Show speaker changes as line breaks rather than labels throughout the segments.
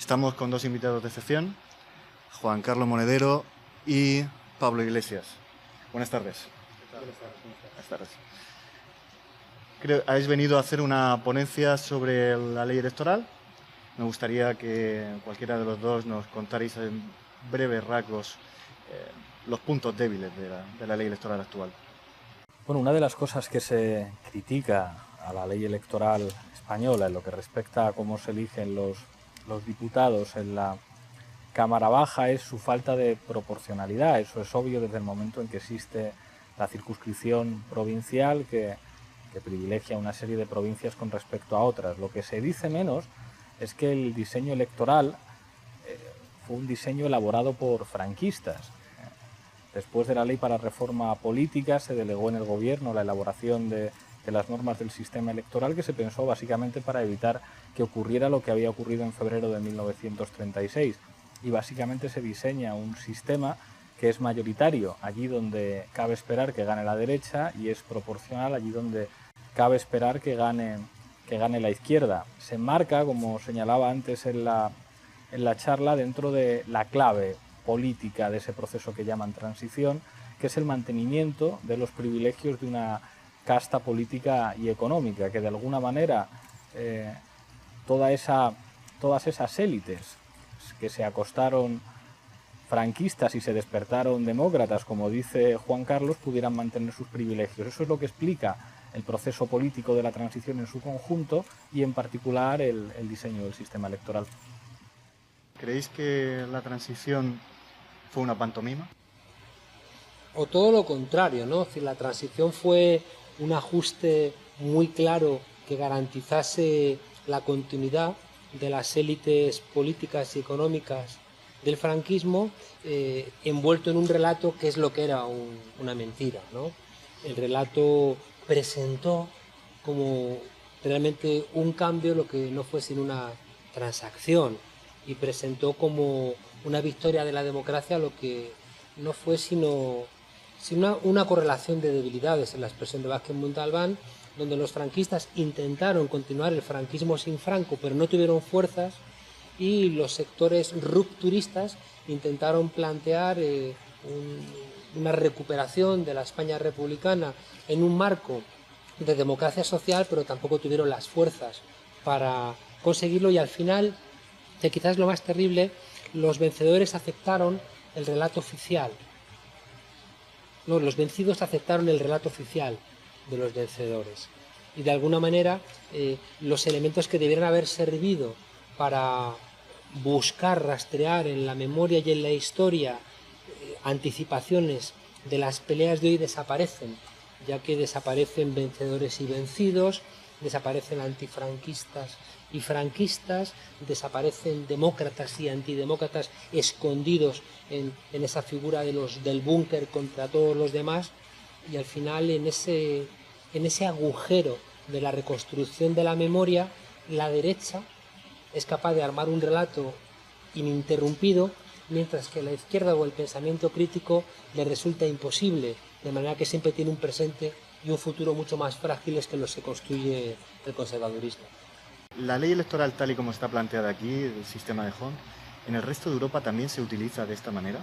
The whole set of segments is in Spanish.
Estamos con dos invitados de excepción, Juan Carlos Monedero y Pablo Iglesias. Buenas tardes. Buenas tardes. Creo que habéis venido a hacer una ponencia sobre la ley electoral. Me gustaría que cualquiera de los dos nos contarais en breves rasgos los puntos débiles de la ley electoral actual.
Bueno, una de las cosas que se critica a la ley electoral española en lo que respecta a cómo se eligen los diputados en la Cámara Baja es su falta de proporcionalidad. Eso es obvio desde el momento en que existe la circunscripción provincial que privilegia una serie de provincias con respecto a otras. Lo que se dice menos es que el diseño electoral fue un diseño elaborado por franquistas. Después de la ley para reforma política se delegó en el gobierno la elaboración de las normas del sistema electoral, que se pensó básicamente para evitar que ocurriera lo que había ocurrido en febrero de 1936. Y básicamente se diseña un sistema que es mayoritario allí donde cabe esperar que gane la derecha y es proporcional allí donde cabe esperar que gane la izquierda. Se enmarca, como señalaba antes en la charla, dentro de la clave política de ese proceso que llaman transición, que es el mantenimiento de los privilegios de una casta política y económica, que de alguna manera todas esas élites que se acostaron franquistas y se despertaron demócratas, como dice Juan Carlos, pudieran mantener sus privilegios. Eso es lo que explica el proceso político de la transición en su conjunto y en particular el diseño del sistema electoral.
¿Creéis que la transición fue una pantomima?
O todo lo contrario, ¿no? Es decir, la transición fue un ajuste muy claro que garantizase la continuidad de las élites políticas y económicas del franquismo, envuelto en un relato que es lo que era una mentira, ¿no? El relato presentó como realmente un cambio lo que no fue sino una transacción, y presentó como una victoria de la democracia lo que no fue sino una correlación de debilidades, en la expresión de Vázquez Montalbán, donde los franquistas intentaron continuar el franquismo sin Franco, pero no tuvieron fuerzas, y los sectores rupturistas intentaron plantear una recuperación de la España republicana en un marco de democracia social, pero tampoco tuvieron las fuerzas para conseguirlo, y al final, que quizás es lo más terrible, los vencedores aceptaron el relato oficial. No, los vencidos aceptaron el relato oficial de los vencedores. Y de alguna manera los elementos que debieran haber servido para buscar, rastrear en la memoria y en la historia anticipaciones de las peleas de hoy desaparecen, ya que desaparecen vencedores y vencidos, desaparecen antifranquistas y franquistas, desaparecen demócratas y antidemócratas escondidos en esa figura del búnker contra todos los demás, y al final en ese agujero de la reconstrucción de la memoria, la derecha es capaz de armar un relato ininterrumpido, mientras que la izquierda o el pensamiento crítico le resulta imposible, de manera que siempre tiene un presente y un futuro mucho más frágiles que los que construye el conservadurismo.
La ley electoral tal y como está planteada aquí, el sistema de Hond, ¿en el resto de Europa también se utiliza de esta manera?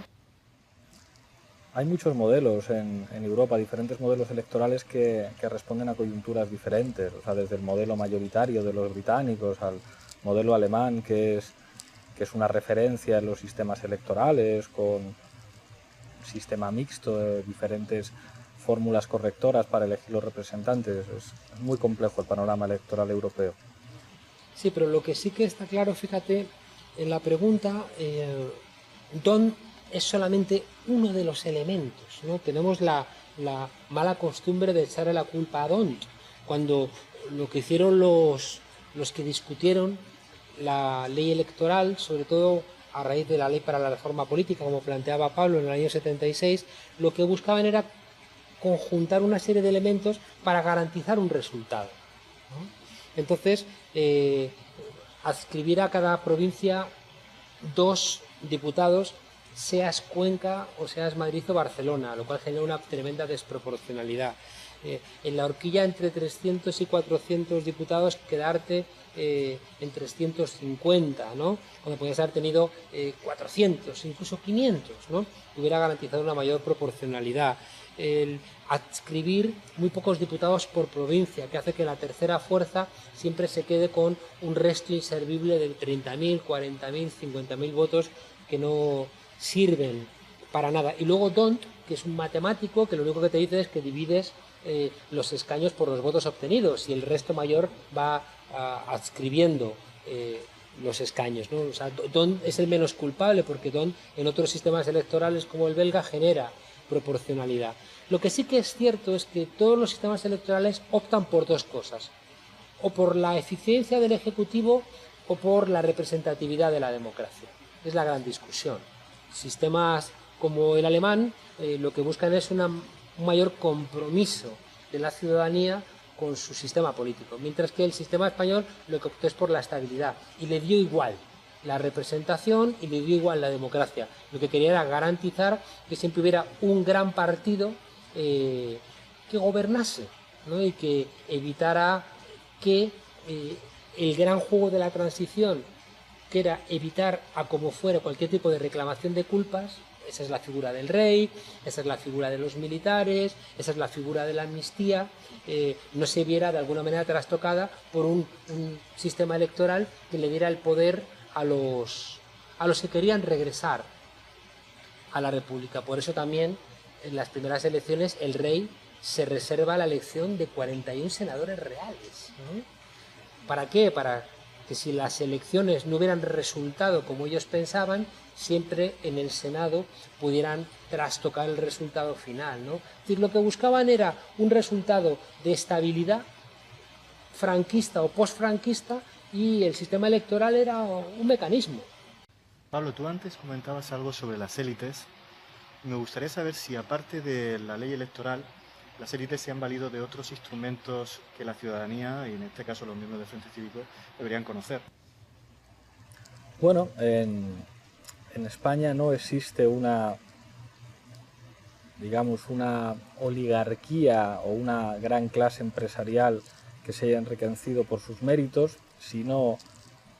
Hay muchos modelos en Europa, diferentes modelos electorales que responden a coyunturas diferentes, o sea, desde el modelo mayoritario de los británicos al modelo alemán, que es una referencia en los sistemas electorales, con un sistema mixto de diferentes fórmulas correctoras para elegir los representantes. Es muy complejo el panorama electoral europeo.
Sí, pero lo que sí que está claro, fíjate, en la pregunta, Don es solamente uno de los elementos, ¿no? Tenemos la mala costumbre de echarle la culpa a Don, cuando lo que hicieron los que discutieron la ley electoral, sobre todo a raíz de la ley para la reforma política, como planteaba Pablo en el año 76, lo que buscaban era conjuntar una serie de elementos para garantizar un resultado, ¿no? Entonces, adscribir a cada provincia 2 diputados, seas Cuenca o seas Madrid o Barcelona, lo cual genera una tremenda desproporcionalidad. En la horquilla entre 300 y 400 diputados, quedarte en 350, ¿no? Cuando podías haber tenido 400, incluso 500, ¿no? Hubiera garantizado una mayor proporcionalidad. El adscribir muy pocos diputados por provincia, que hace que la tercera fuerza siempre se quede con un resto inservible de 30.000, 40.000, 50.000 votos que no sirven para nada. Y luego D'Hondt, que es un matemático que lo único que te dice es que divides los escaños por los votos obtenidos y el resto mayor va adscribiendo los escaños, ¿no? O sea, D'Hondt es el menos culpable porque D'Hondt en otros sistemas electorales como el belga genera proporcionalidad. Lo que sí que es cierto es que todos los sistemas electorales optan por dos cosas, o por la eficiencia del Ejecutivo o por la representatividad de la democracia. Es la gran discusión. Sistemas como el alemán lo que buscan es un mayor compromiso de la ciudadanía con su sistema político, mientras que el sistema español lo que optó es por la estabilidad y le dio igual la representación y le dio igual la democracia. Lo que quería era garantizar que siempre hubiera un gran partido que gobernase, ¿no? Y que evitara que el gran juego de la transición, que era evitar a como fuera cualquier tipo de reclamación de culpas, esa es la figura del rey, esa es la figura de los militares, esa es la figura de la amnistía, no se viera de alguna manera trastocada por un sistema electoral que le diera el poder a los que querían regresar a la República. Por eso también en las primeras elecciones el rey se reserva la elección de 41 senadores reales, ¿no? ¿Para qué? Para que si las elecciones no hubieran resultado como ellos pensaban, siempre en el Senado pudieran trastocar el resultado final, ¿no? Es decir, lo que buscaban era un resultado de estabilidad franquista o postfranquista y el sistema electoral era un mecanismo.
Pablo, tú antes comentabas algo sobre las élites. Me gustaría saber si, aparte de la ley electoral, las élites se han valido de otros instrumentos que la ciudadanía, y en este caso los miembros del Frente Cívico, deberían conocer.
Bueno, en España no existe una oligarquía o una gran clase empresarial que se haya enriquecido por sus méritos, sino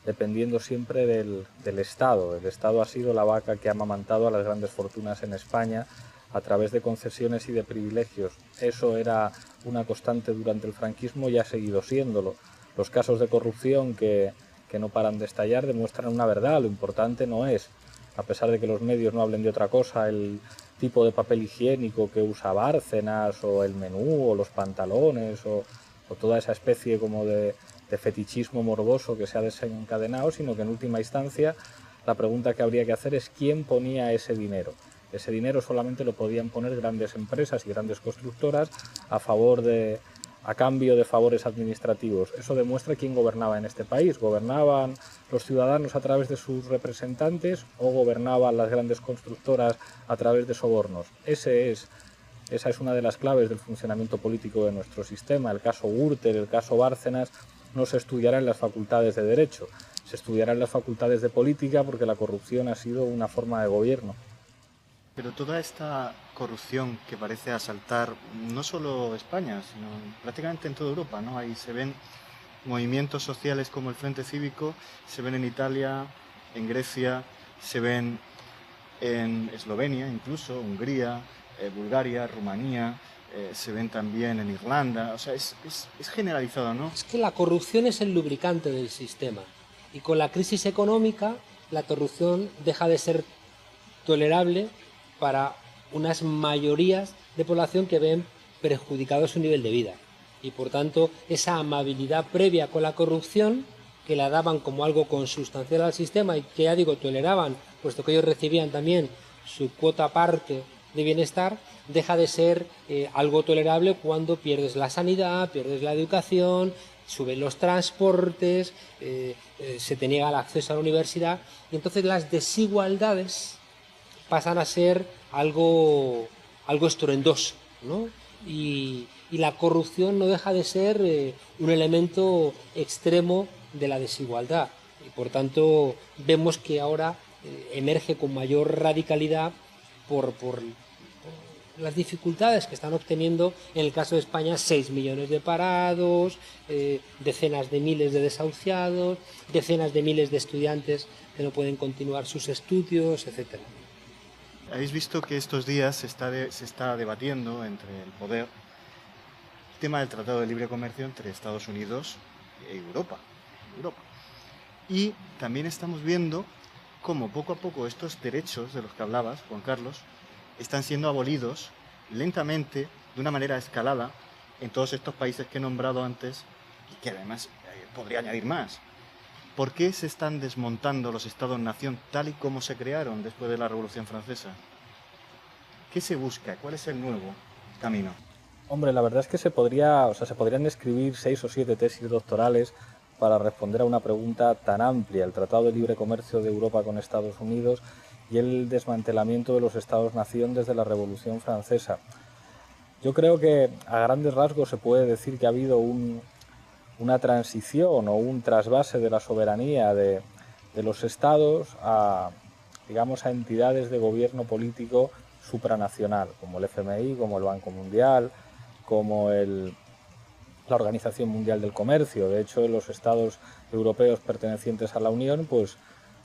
dependiendo siempre del Estado. El Estado ha sido la vaca que ha amamantado a las grandes fortunas en España a través de concesiones y de privilegios. Eso era una constante durante el franquismo y ha seguido siéndolo. Los casos de corrupción que no paran de estallar demuestran una verdad. Lo importante no es, a pesar de que los medios no hablen de otra cosa, el tipo de papel higiénico que usa Bárcenas, o el menú, o los pantalones, o toda esa especie como de fetichismo morboso que se ha desencadenado, sino que en última instancia la pregunta que habría que hacer es quién ponía ese dinero. Ese dinero solamente lo podían poner grandes empresas y grandes constructoras a cambio de favores administrativos. Eso demuestra quién gobernaba en este país. ¿Gobernaban los ciudadanos a través de sus representantes o gobernaban las grandes constructoras a través de sobornos? Esa es una de las claves del funcionamiento político de nuestro sistema. El caso Gürtel, el caso Bárcenas, no se estudiará en las facultades de Derecho, se estudiará en las facultades de Política, porque la corrupción ha sido una forma de gobierno.
Pero toda esta corrupción que parece asaltar no solo España, sino prácticamente en toda Europa, ¿no? Ahí se ven movimientos sociales como el Frente Cívico, se ven en Italia, en Grecia, se ven en Eslovenia, incluso Hungría, Bulgaria, Rumanía, se ven también en Irlanda. O sea, es generalizado, ¿no?
Es que la corrupción es el lubricante del sistema y con la crisis económica la corrupción deja de ser tolerable para unas mayorías de población que ven perjudicado su nivel de vida y por tanto esa amabilidad previa con la corrupción que la daban como algo consustancial al sistema y que ya digo toleraban, puesto que ellos recibían también su cuota parte de bienestar, deja de ser algo tolerable cuando pierdes la sanidad, pierdes la educación, suben los transportes, se te niega el acceso a la universidad y entonces las desigualdades pasan a ser algo estruendoso, ¿no? Y la corrupción no deja de ser un elemento extremo de la desigualdad y por tanto vemos que ahora emerge con mayor radicalidor las dificultades que están obteniendo, en el caso de España, 6 millones de parados, decenas de miles de desahuciados, decenas de miles de estudiantes que no pueden continuar sus estudios, etc.
Habéis visto que estos días se está debatiendo entre el poder el tema del Tratado de Libre Comercio entre Estados Unidos y Europa. Y también estamos viendo cómo poco a poco estos derechos de los que hablabas, Juan Carlos, están siendo abolidos lentamente, de una manera escalada, en todos estos países que he nombrado antes y que además podría añadir más. ¿Por qué se están desmontando los Estados-nación tal y como se crearon después de la Revolución Francesa? ¿Qué se busca? ¿Cuál es el nuevo camino?
Hombre, la verdad es que se podrían escribir 6 o 7 tesis doctorales para responder a una pregunta tan amplia, el Tratado de Libre Comercio de Europa con Estados Unidos y el desmantelamiento de los Estados-nación desde la Revolución Francesa. Yo creo que a grandes rasgos se puede decir que ha habido una transición o un trasvase de la soberanía de los estados a, digamos, a entidades de gobierno político supranacional, como el FMI, como el Banco Mundial, como la Organización Mundial del Comercio. De hecho, los estados europeos pertenecientes a la Unión pues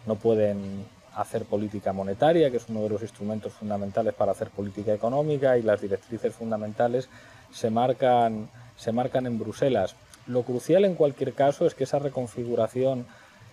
no pueden hacer política monetaria, que es uno de los instrumentos fundamentales para hacer política económica, y las directrices fundamentales se marcan en Bruselas. Lo crucial en cualquier caso es que esa reconfiguración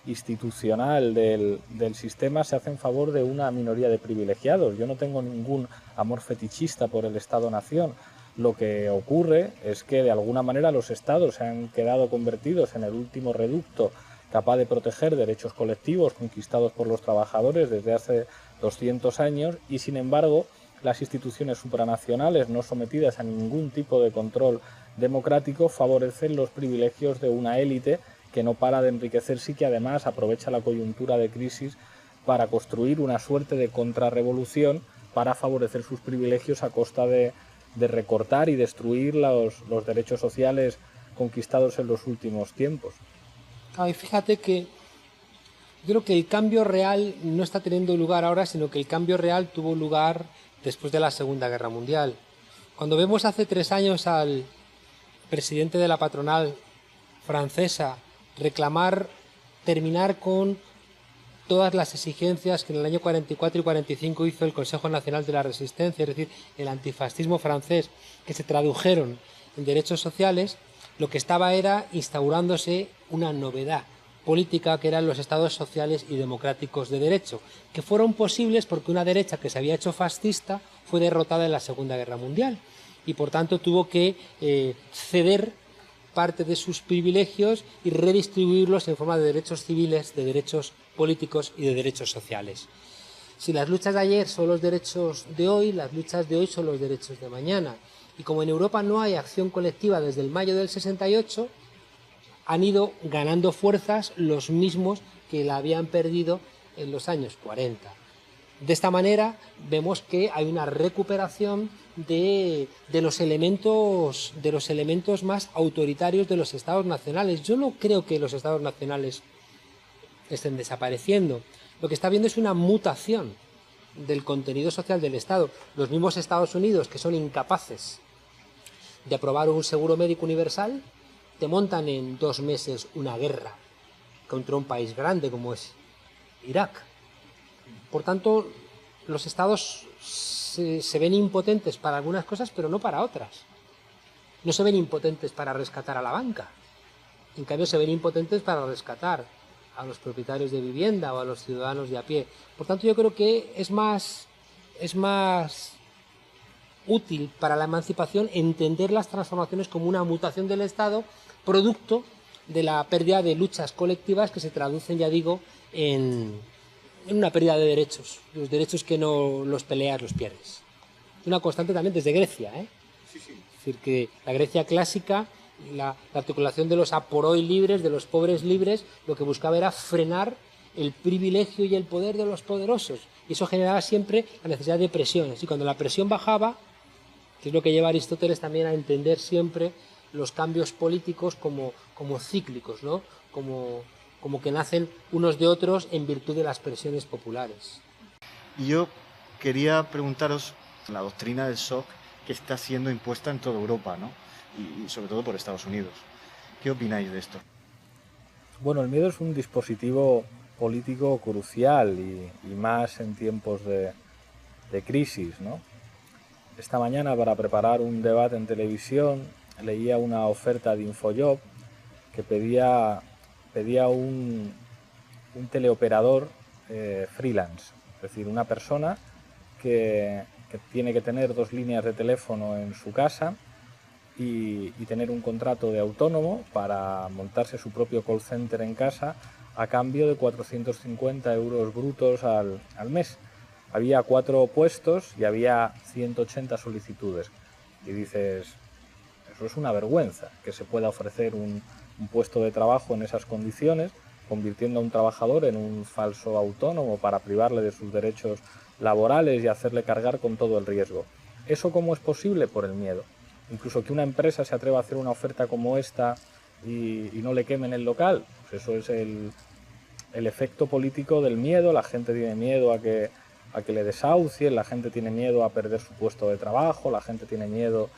institucional del sistema se hace en favor de una minoría de privilegiados. Yo no tengo ningún amor fetichista por el Estado-nación. Lo que ocurre es que de alguna manera los estados se han quedado convertidos en el último reducto capaz de proteger derechos colectivos conquistados por los trabajadores desde hace 200 años y, sin embargo, las instituciones supranacionales no sometidas a ningún tipo de control democrático favorecen los privilegios de una élite que no para de enriquecerse y que además aprovecha la coyuntura de crisis para construir una suerte de contrarrevolución para favorecer sus privilegios a costa de recortar y destruir los derechos sociales conquistados en los últimos tiempos.
Y fíjate que yo creo que el cambio real no está teniendo lugar ahora, sino que el cambio real tuvo lugar después de la Segunda Guerra Mundial. Cuando vemos hace 3 años al presidente de la patronal francesa reclamar terminar con todas las exigencias que en el año 44 y 45 hizo el Consejo Nacional de la Resistencia, es decir, el antifascismo francés, que se tradujeron en derechos sociales, lo que estaba era instaurándose una novedad política que eran los estados sociales y democráticos de derecho, que fueron posibles porque una derecha que se había hecho fascista fue derrotada en la Segunda Guerra Mundial y por tanto tuvo que ceder parte de sus privilegios y redistribuirlos en forma de derechos civiles, de derechos políticos y de derechos sociales. Si las luchas de ayer son los derechos de hoy, las luchas de hoy son los derechos de mañana. Y como en Europa no hay acción colectiva desde el mayo del 68, han ido ganando fuerzas los mismos que la habían perdido en los años 40. De esta manera vemos que hay una recuperación de los elementos más autoritarios de los estados nacionales. Yo no creo que los estados nacionales estén desapareciendo. Lo que está viendo es una mutación del contenido social del Estado. Los mismos Estados Unidos, que son incapaces de aprobar un seguro médico universal, te montan en 2 meses una guerra contra un país grande como es Irak. Por tanto, los estados se ven impotentes para algunas cosas, pero no para otras. No se ven impotentes para rescatar a la banca. En cambio, se ven impotentes para rescatar a los propietarios de vivienda o a los ciudadanos de a pie. Por tanto, yo creo que es más útil para la emancipación entender las transformaciones como una mutación del Estado, producto de la pérdida de luchas colectivas que se traducen, ya digo, en una pérdida de derechos. Los derechos que no los peleas los pierdes. Una constante también desde Grecia, ¿eh?
Sí, sí.
Es decir, que la Grecia clásica, la articulación de los aporoi libres, de los pobres libres, lo que buscaba era frenar el privilegio y el poder de los poderosos. Y eso generaba siempre la necesidad de presiones. Y cuando la presión bajaba, que es lo que lleva a Aristóteles también a entender siempre los cambios políticos como cíclicos, ¿no? Como que nacen unos de otros en virtud de las presiones populares.
Y yo quería preguntaros la doctrina del shock que está siendo impuesta en toda Europa, ¿no? Y sobre todo por Estados Unidos. ¿Qué opináis de esto?
Bueno, el miedo es un dispositivo político crucial y más en tiempos de crisis, ¿no? Esta mañana, para preparar un debate en televisión, leía una oferta de Infojob que pedía un teleoperador freelance, es decir, una persona que tiene que tener 2 líneas de teléfono en su casa y tener un contrato de autónomo para montarse su propio call center en casa a cambio de 450 euros brutos al mes. Había 4 puestos y había 180 solicitudes. Y dices, eso es una vergüenza, que se pueda ofrecer un puesto de trabajo en esas condiciones, convirtiendo a un trabajador en un falso autónomo para privarle de sus derechos laborales y hacerle cargar con todo el riesgo. ¿Eso cómo es posible? Por el miedo. Incluso que una empresa se atreva a hacer una oferta como esta y no le quemen el local, pues eso es el efecto político del miedo. La gente tiene miedo a que le desahucien, la gente tiene miedo a perder su puesto de trabajo, la gente tiene miedo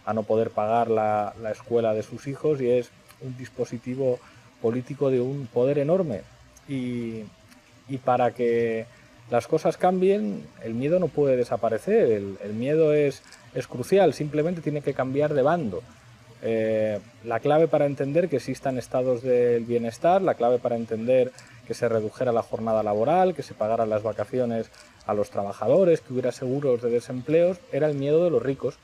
a no poder pagar la escuela de sus hijos, y es un dispositivo político de un poder enorme. Y para que las cosas cambien, el miedo no puede desaparecer, el miedo es crucial, simplemente tiene que cambiar de bando. La clave para entender que existan estados del bienestar, la clave para entender que se redujera la jornada laboral, que se pagaran las vacaciones a los trabajadores, que hubiera seguros de desempleos, era el miedo de los ricos.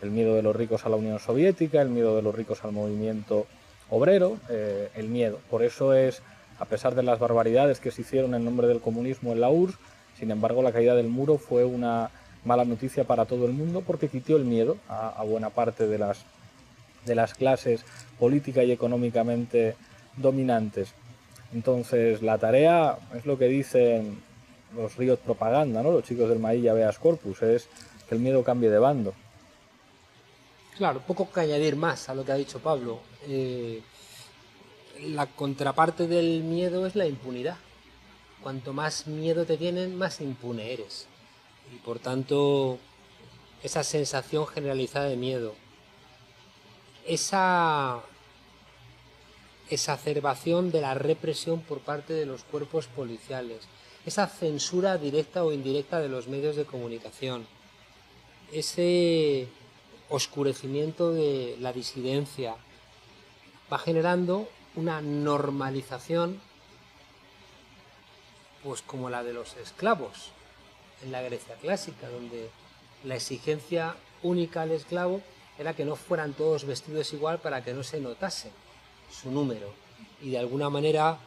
El miedo de los ricos a la Unión Soviética, el miedo de los ricos al movimiento obrero, el miedo. Por eso es, a pesar de las barbaridades que se hicieron en nombre del comunismo en la URSS, sin embargo la caída del muro fue una mala noticia para todo el mundo, porque quitó el miedo a buena parte de las clases política y económicamente dominantes. Entonces la tarea es lo que dicen los ríos propaganda, ¿no? Los chicos del Mailla Habeas Corpus, es que el miedo cambie de bando.
Claro, poco que añadir más a lo que ha dicho Pablo. La contraparte del miedo es la impunidad. Cuanto más miedo te tienen, más impune eres. Y por tanto, esa sensación generalizada de miedo, esa exacerbación de la represión por parte de los cuerpos policiales, esa censura directa o indirecta de los medios de comunicación, ese oscurecimiento de la disidencia, va generando una normalización, pues como la de los esclavos en la Grecia clásica, donde la exigencia única al esclavo era que no fueran todos vestidos igual para que no se notase su número. Y de alguna manera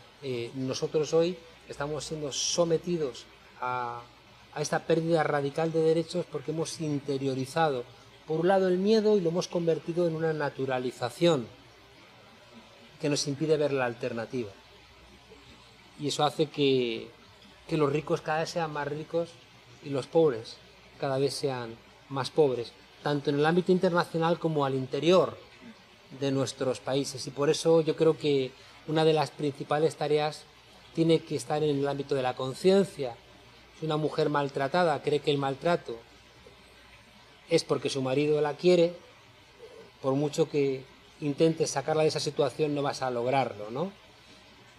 nosotros hoy estamos siendo sometidos a esta pérdida radical de derechos porque hemos interiorizado por un lado el miedo y lo hemos convertido en una naturalización que nos impide ver la alternativa. Y eso hace que los ricos cada vez sean más ricos y los pobres cada vez sean más pobres, tanto en el ámbito internacional como al interior de nuestros países. Y por eso yo creo que una de las principales tareas tiene que estar en el ámbito de la conciencia. Si una mujer maltratada cree que el maltrato es porque su marido la quiere, por mucho que intentes sacarla de esa situación no vas a lograrlo, ¿no?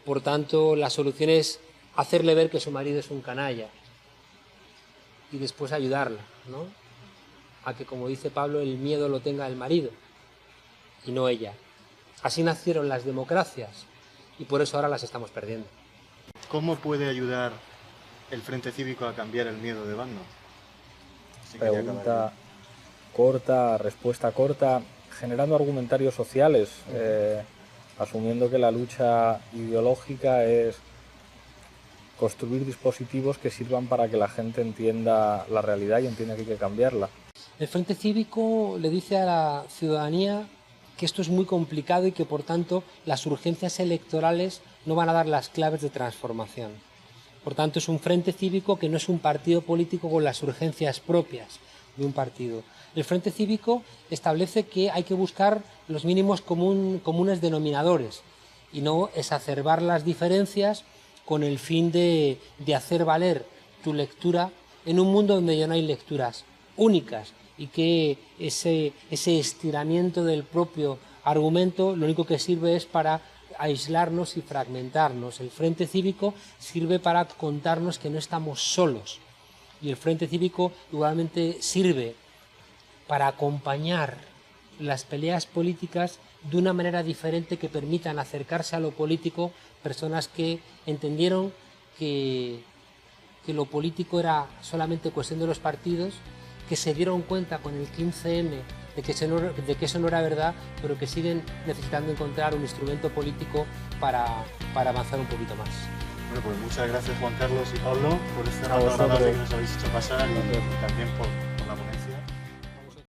Por tanto, la solución es hacerle ver que su marido es un canalla y después ayudarla, ¿no? A que, como dice Pablo, el miedo lo tenga el marido y no ella. Así nacieron las democracias y por eso ahora las estamos perdiendo.
¿Cómo puede ayudar el Frente Cívico a cambiar el miedo de bando?
Pregunta corta, respuesta corta, generando argumentarios sociales, asumiendo que la lucha ideológica es construir dispositivos que sirvan para que la gente entienda la realidad y entienda que hay que cambiarla.
El Frente Cívico le dice a la ciudadanía que esto es muy complicado y que por tanto las urgencias electorales no van a dar las claves de transformación. Por tanto, es un Frente Cívico que no es un partido político con las urgencias propias de un partido. El Frente Cívico establece que hay que buscar los mínimos comunes denominadores y no exacerbar las diferencias con el fin de hacer valer tu lectura en un mundo donde ya no hay lecturas únicas y que ese estiramiento del propio argumento lo único que sirve es para aislarnos y fragmentarnos. El Frente Cívico sirve para contarnos que no estamos solos y el Frente Cívico igualmente sirve para acompañar las peleas políticas de una manera diferente que permitan acercarse a lo político personas que entendieron que lo político era solamente cuestión de los partidos, que se dieron cuenta con el 15M de que eso no era verdad, pero que siguen necesitando encontrar un instrumento político para avanzar un poquito más.
Bueno, pues muchas gracias Juan Carlos y Pablo por este rato agradable que nos habéis hecho pasar y también por